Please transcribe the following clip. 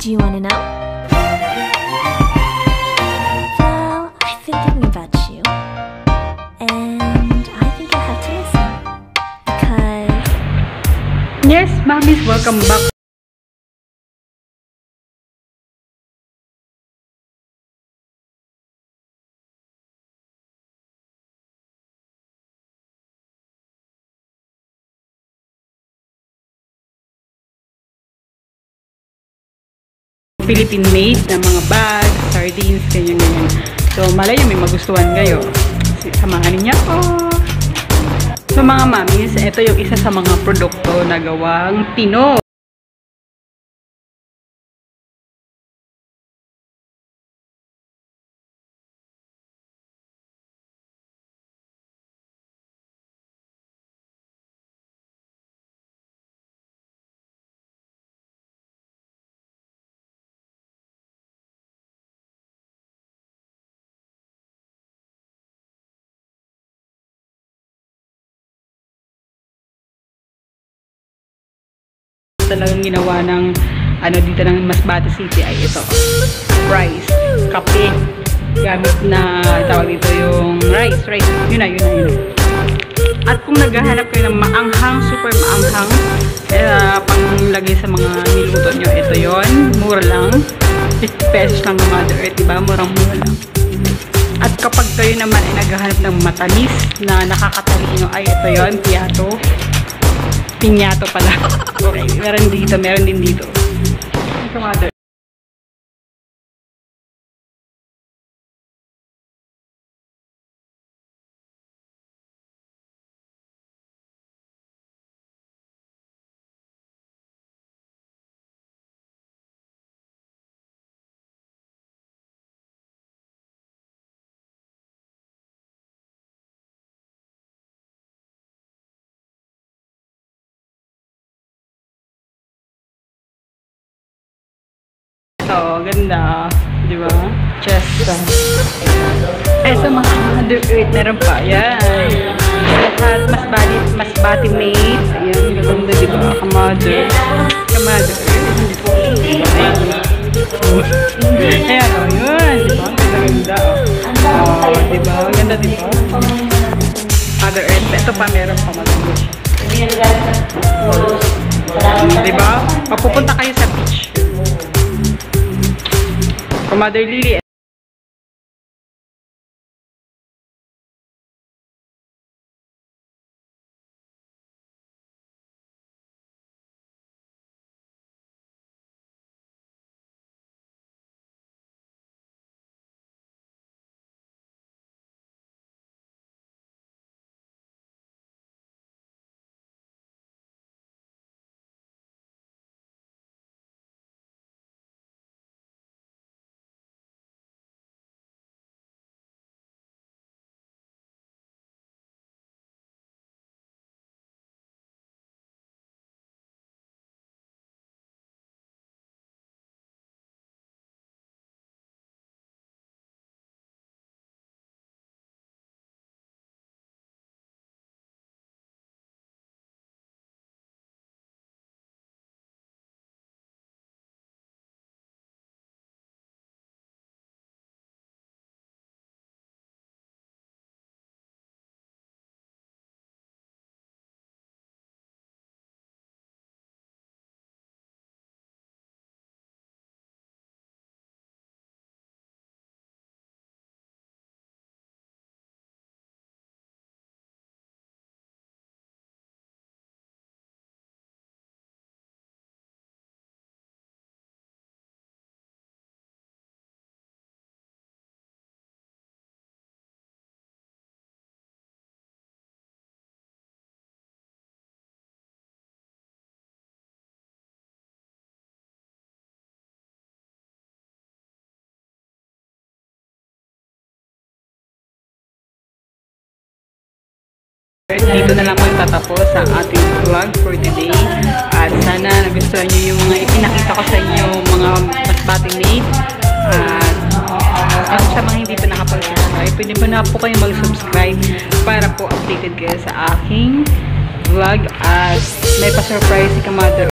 Do you want to know? Well, I've been thinking about you. And I think you'll have to listen. Because... Yes, mommies, welcome back. Philippine made na mga bag, sardines, ganyan-ganyan. So, malay may magustuhan kayo. Samahan niyo ako. So, mga mamis, ito yung isa sa mga produkto na gawang Pinoy. Talagang ginawa ng dito ng Masbate City ay ito, rice, kape, gamit na tawag dito yung rice, yun na. At kung naghahanap kayo ng maanghang, super maanghang, panglagay sa mga niluto nyo, ito yon, mura lang, 50 pesos lang ng Mother Earth, diba? Murang-mura lang. At kapag kayo naman ay naghahanap ng matamis na nakakatalino, ay ito yon, Pinyato pala. Okay, meron din dito. Ito, Mother. So, ganda. Di ba? Chest. Sa mga Mother Earth, meron pa. Yan. Lahat, Masbate made. Ayan, ganda, di ba? Ka-Mother. Ka-Mother Earth. Ayan, o, yun. Di ba? Ganda. Di ba? Ganda, di ba? Mother Earth. Ito pa, meron pa, Mother Earth. Di ba? Papupunta kayo sa beach. Mother Lily. Dito na lang magtatapos ang ating vlog for today. At sana nagustuhan nyo yung mga ipinakita ko sa inyo, mga Masbate made. At sa mga hindi pa nakapag-subscribe, pwede pa na po kayo mag-subscribe para po updated kayo sa aking vlog. At may pa-surprise si Ka-Mother